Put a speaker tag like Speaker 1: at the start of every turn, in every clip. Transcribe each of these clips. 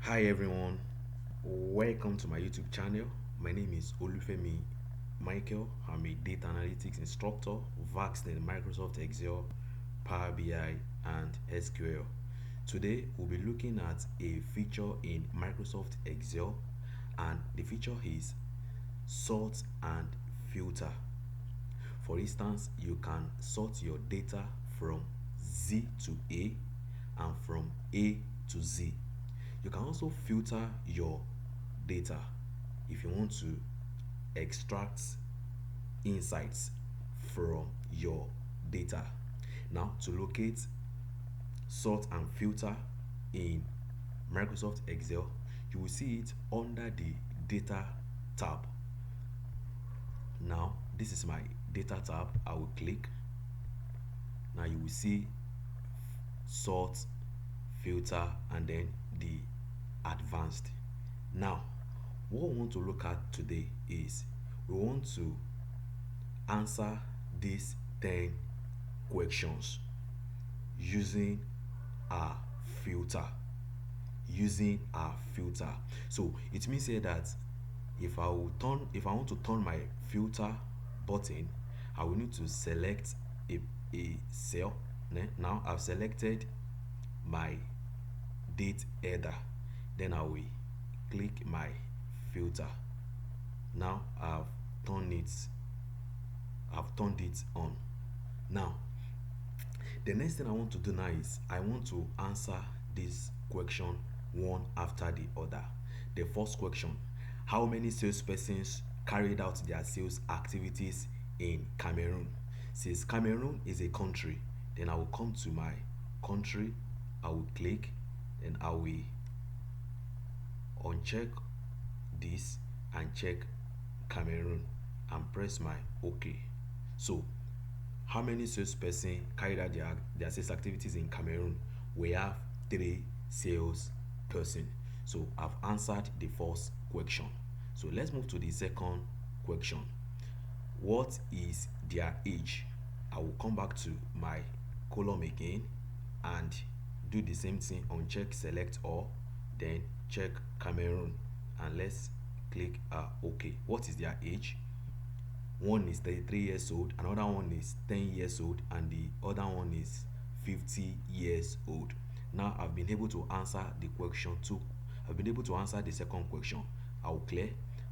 Speaker 1: Hi everyone, welcome to my YouTube channel. My name is Olufemi Michael. I'm a data analytics instructor, vast in Microsoft Excel, Power BI, and SQL. Today we'll be looking at a feature in Microsoft Excel, and the feature is sort and filter. For instance, you can sort your data from Z to A and from A to Z. You can also filter your data if you want to extract insights from your data. Now, to locate sort and filter in Microsoft Excel, you will see it under the data tab. Now, this is my data tab. I will click. Now, you will see sort, filter, and then the advanced. Now, what we want to look at today is we want to answer these 10 questions using our filter. So it means here that if I want to turn my filter button, I will need to select a cell. Now I've selected my date header, then I will click my filter. Now turned it I've turned it on. Now the next thing I want to do now is I want to answer this question one after the other. The first question: how many salespersons carried out their sales activities in Cameroon? Since Cameroon is a country, then I will come to my country, I will click, and I will uncheck this and check Cameroon and press my OK. So, how many salesperson carried out their sales activities in Cameroon? We have 3 salesperson. So, I've answered the first question. So, let's move to the second question. What is their age? I will come back to my column again and do the same thing, uncheck select all, then check Cameroon, and let's click OK. What is their age? One is 33 years old, another one is 10 years old, and the other one is 50 years old. Now I've been able to answer the question 2. I've been able to answer the second question. I'll clear.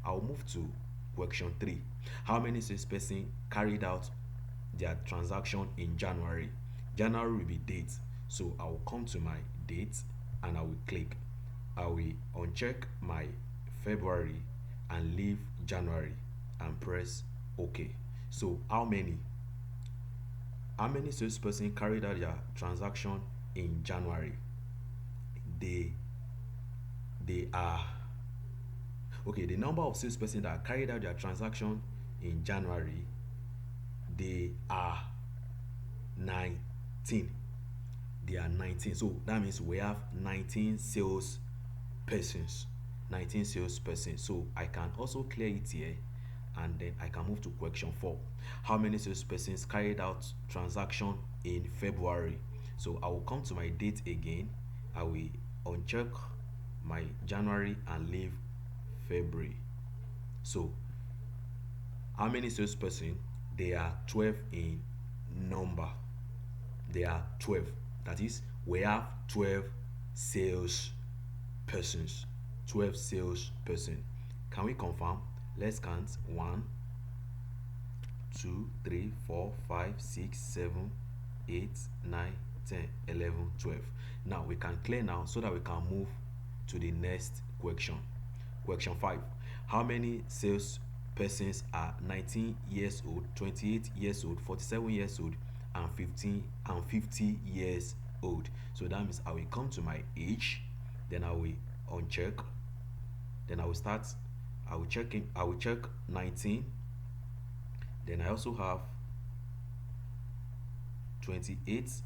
Speaker 1: I'll move to question 3. How many salesperson carried out their transaction in January? January will be date. So I will come to my date and I will click. I will uncheck my February and leave January and press OK. So how many salesperson carried out their transaction in January? They are okay. The number of salesperson that carried out their transaction in January, they are 19. They are 19. So that means we have 19 sales persons. So I can also clear it here, and then I can move to question 4. How many salespersons carried out transaction in February? So I will come to my date again. I will uncheck my January and leave February. So how many salespersons? They are 12 in number. They are 12. That is, we have 12 sales persons. 12 sales person. Can we confirm? Let's count. 1, 2, 3, 4, 5, 6, 7, 8, 9, 10, 11, 12. Now we can clear now so that we can move to the next question. Question 5. How many sales persons are 19 years old, 28 years old, 47 years old, and 50 years old? So that means I will come to my age, then I will uncheck, then I will check 19, then I also have 28,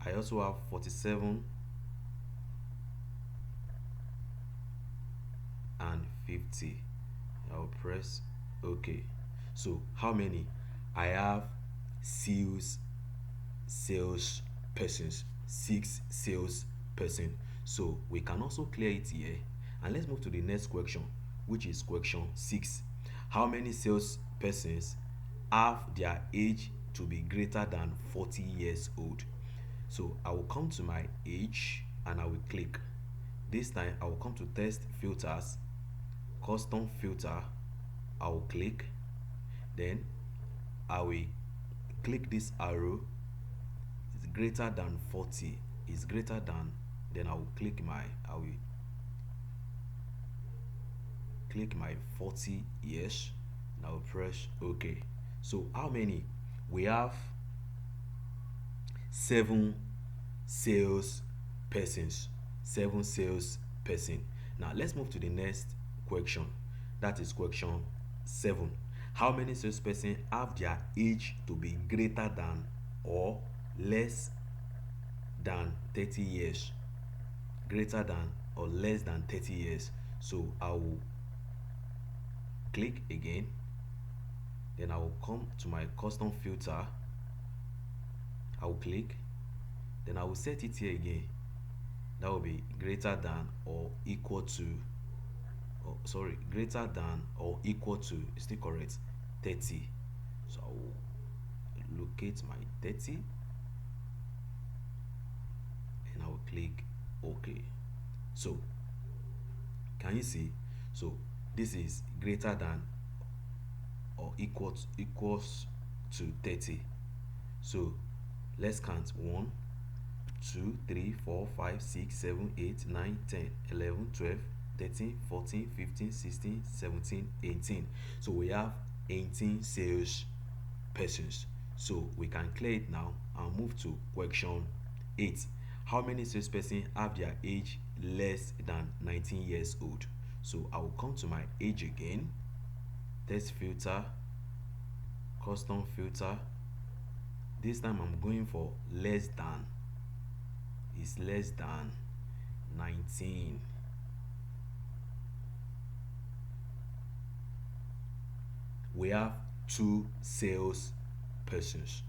Speaker 1: I also have 47 and 50. I'll press OK. So how many? I have sales persons, 6 sales person. So we can also clear it here. And let's move to the next question, which is question 6. How many sales persons have their age to be greater than 40 years old? So I will come to my age and I will click. This time I will come to test filters, custom filter. I will click. Then I will click this arrow. It's greater than 40. Is greater than. Then I will click my 40 years. And I will press OK. So how many? We have 7 sales persons. 7 sales person. Now let's move to the next question. That is question 7. How many salesperson have their age to be greater than or less than 30 years? Greater than or less than 30 years. So I will click again. Then I will come to my custom filter. I will click. Then I will set it here again. That will be greater than or equal to, greater than or equal to, is still correct, 30. So I will locate my 30 and I will click OK. So can you see? So this is greater than or equals to 30. So let's count 1, 2, 3, 4, 5, 6, 7, 8, 9, 10, 11, 12, 13, 14, 15, 16, 17, 18. So we have 18 sales persons. So we can clear it now and move to question 8. How many salesperson have their age less than 19 years old? So I will come to my age again, test filter, custom filter. This time I'm going for less than. Is less than 19. We have 2 sales persons.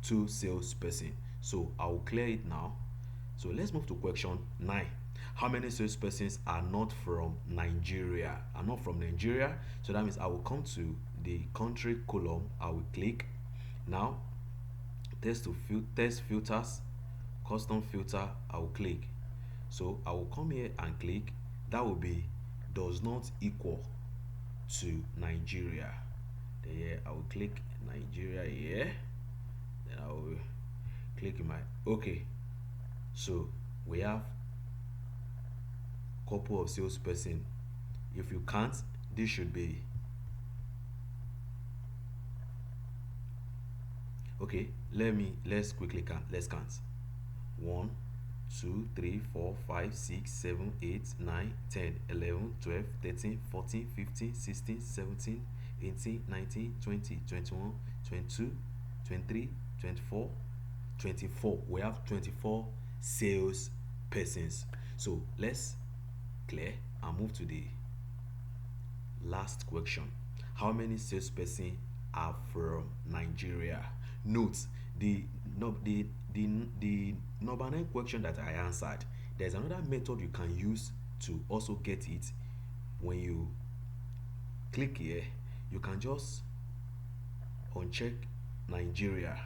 Speaker 1: 2 sales person. So I will clear it now. So let's move to question 9. How many sales persons are not from Nigeria? Are not from Nigeria. So that means I will come to the country column. I will click. Now test filters, custom filter. I will click. So I will come here and click. That will be does not equal to Nigeria. Then here I will click Nigeria here. Then I will click my OK. So we have couple of salesperson. If you can't, this should be okay. Let's quickly count. Let's count. 1, 2, 3, 4, 5, 6, 7, 8, 9, 10, 11, 12, 13, 14, 15, 16, 17, 18, 19, 20, 21, 22, 23, 24, 24. We have 24 sales persons. So let's clear and move to the last question. How many salesperson are from Nigeria? Note the number 9 question that I answered. There's another method you can use to also get it. When you click here, you can just uncheck Nigeria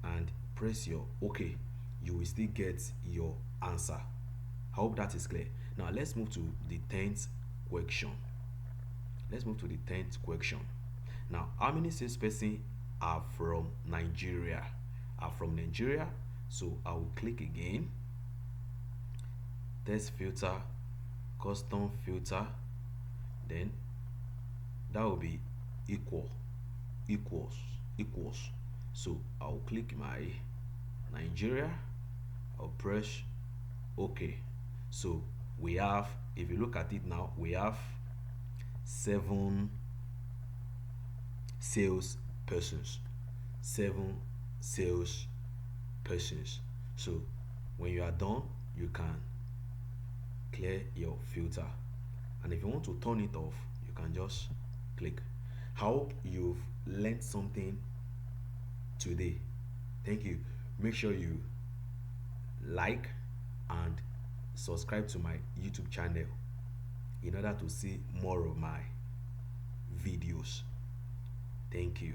Speaker 1: and press your OK. You will still get your answer. I hope that is clear. Now let's move to the 10th question. Let's move to the 10th question. Now, how many salesperson are from Nigeria? Are from Nigeria. So I will click again. Test filter, custom filter. Then that will be equals. So I'll click my Nigeria. I'll press OK. So we have, if you look at it now, we have 7 sales persons. 7 sales persons. So when you are done, you can clear your filter. And if you want to turn it off, you can just click. I hope you've learned something today. Thank you. Make sure you like and subscribe to my YouTube channel in order to see more of my videos. Thank you.